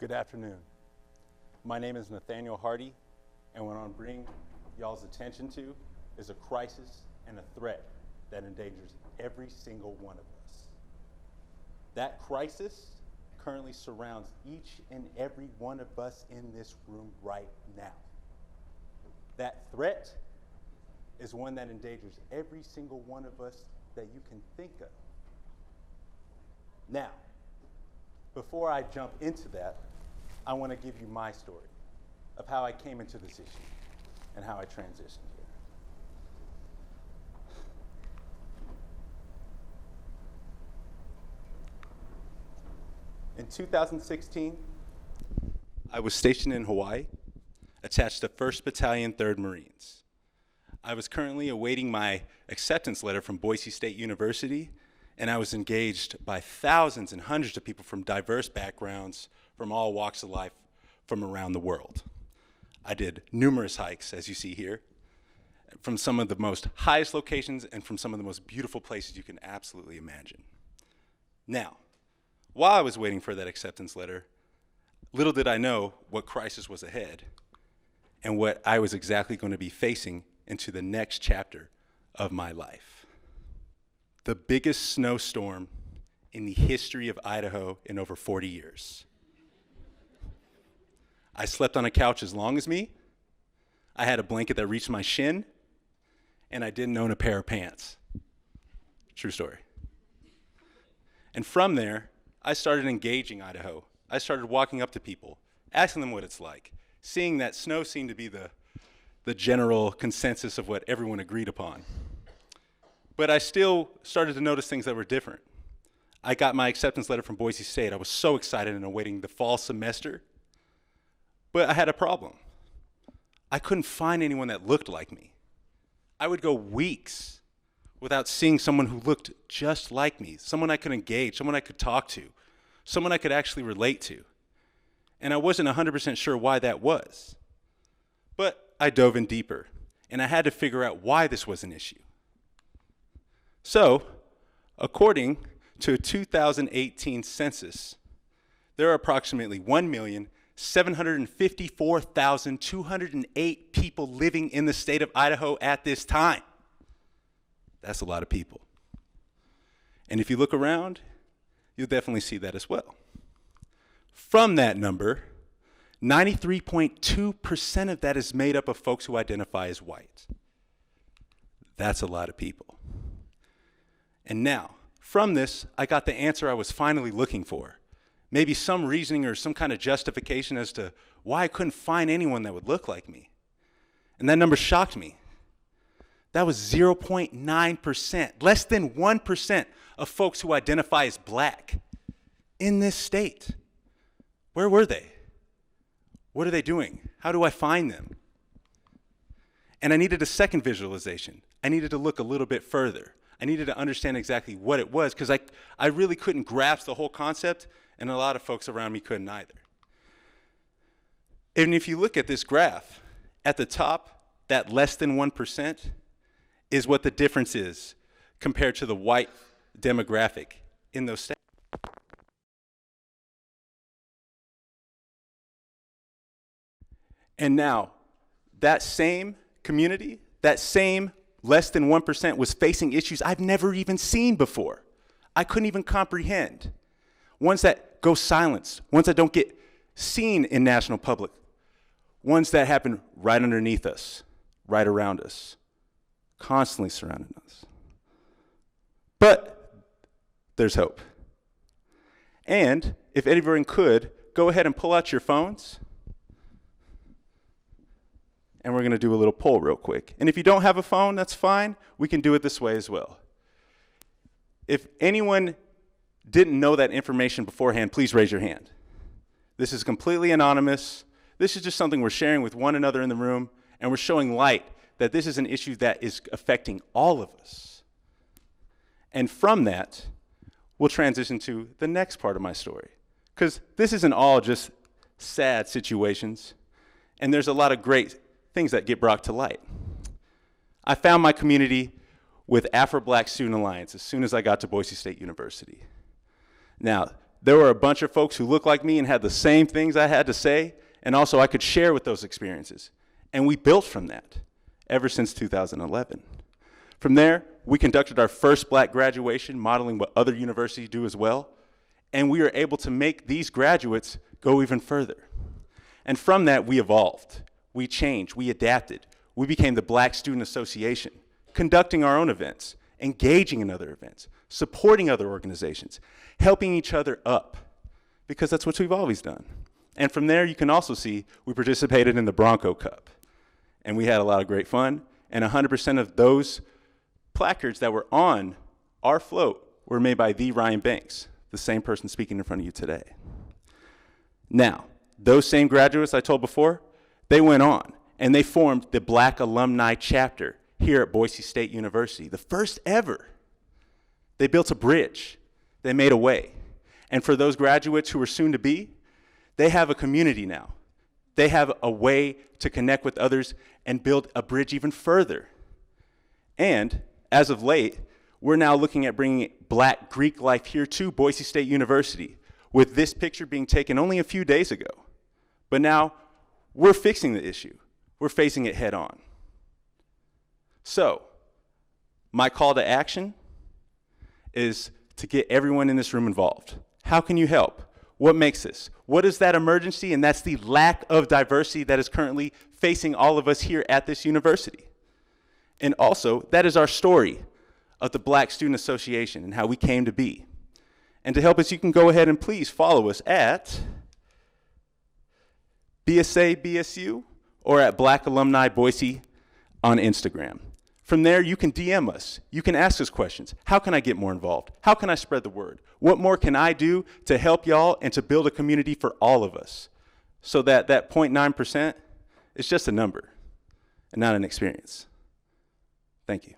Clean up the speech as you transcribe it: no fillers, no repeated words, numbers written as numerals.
Good afternoon. My name is Nathaniel Hardy, and what I'm bringing y'all's attention to is a crisis and a threat that endangers every single one of us. That crisis currently surrounds each and every one of us in this room right now. That threat is one that endangers every single one of us that you can think of. Now, before I jump into that, I want to give you my story of how I came into this issue and how I transitioned here. In 2016, I was stationed in Hawaii, attached to 1st Battalion, 3rd Marines. I was currently awaiting my acceptance letter from Boise State University, and I was engaged by thousands and hundreds of people from diverse backgrounds, from all walks of life, from around the world. I did numerous hikes, as you see here, from some of the most highest locations and from some of the most beautiful places you can absolutely imagine. Now, while I was waiting for that acceptance letter, little did I know what crisis was ahead and what I was exactly going to be facing into the next chapter of my life. The biggest snowstorm in the history of Idaho in over 40 years. I slept on a couch as long as me. I had a blanket that reached my shin, and I didn't own a pair of pants. True story. And from there, I started engaging Idaho. I started walking up to people, asking them what it's like, seeing that snow seemed to be the general consensus of what everyone agreed upon. But I still started to notice things that were different. I got my acceptance letter from Boise State. I was so excited and awaiting the fall semester, but I had a problem. I couldn't find anyone that looked like me. I would go weeks without seeing someone who looked just like me, someone I could engage, someone I could talk to, someone I could actually relate to. And I wasn't 100% sure why that was. But I dove in deeper, and I had to figure out why this was an issue. So, according to a 2018 census, there are approximately 1,754,208 people living in the state of Idaho at this time. That's a lot of people. And if you look around, you'll definitely see that as well. From that number, 93.2% of that is made up of folks who identify as white. That's a lot of people. And now, from this, I got the answer I was finally looking for. Maybe some reasoning or some kind of justification as to why I couldn't find anyone that would look like me. And that number shocked me. That was 0.9%, less than 1% of folks who identify as black in this state. Where were they? What are they doing? How do I find them? And I needed a second visualization. I needed to look a little bit further. I needed to understand exactly what it was because I really couldn't grasp the whole concept, and a lot of folks around me couldn't either. And if you look at this graph, at the top, that less than 1% is what the difference is compared to the white demographic in those states. And now, that same community, that same less than 1% was facing issues I've never even seen before. I couldn't even comprehend. Ones that go silenced, ones that don't get seen in national public, ones that happen right underneath us, right around us, constantly surrounding us. But there's hope. And if everyone could, go ahead and pull out your phones. And we're going to do a little poll real quick. And if you don't have a phone, that's fine. We can do it this way as well. If anyone didn't know that information beforehand, please raise your hand. This is completely anonymous. This is just something we're sharing with one another in the room, and we're showing light that this is an issue that is affecting all of us. And from that, we'll transition to the next part of my story. Because this isn't all just sad situations, and there's a lot of great things that get brought to light. I found my community with Afro-Black Student Alliance as soon as I got to Boise State University. Now, there were a bunch of folks who looked like me and had the same things I had to say, and also I could share with those experiences. And we built from that ever since 2011. From there, we conducted our first black graduation, modeling what other universities do as well, and we were able to make these graduates go even further. And from that, we evolved, we changed, we adapted. We became the Black Student Association, conducting our own events, engaging in other events, supporting other organizations, helping each other up, because that's what we've always done. And from there, you can also see we participated in the Bronco Cup, and we had a lot of great fun, and 100% of those placards that were on our float were made by the Ryan Banks, the same person speaking in front of you today. Now, those same graduates I told before, they went on, and they formed the Black Alumni Chapter here at Boise State University, the first ever. They built a bridge. They made a way. And for those graduates who are soon to be, they have a community now. They have a way to connect with others and build a bridge even further. And as of late, we're now looking at bringing Black Greek life here to Boise State University, with this picture being taken only a few days ago. But now we're fixing the issue. We're facing it head on. So, my call to action is to get everyone in this room involved. How can you help? What makes this? What is that emergency? And that's the lack of diversity that is currently facing all of us here at this university. And also, that is our story of the Black Student Association and how we came to be. And to help us, you can go ahead and please follow us at BSA BSU or at Black Alumni Boise on Instagram. From there, you can DM us. You can ask us questions. How can I get more involved? How can I spread the word? What more can I do to help y'all and to build a community for all of us, so that that 0.9% is just a number and not an experience? Thank you.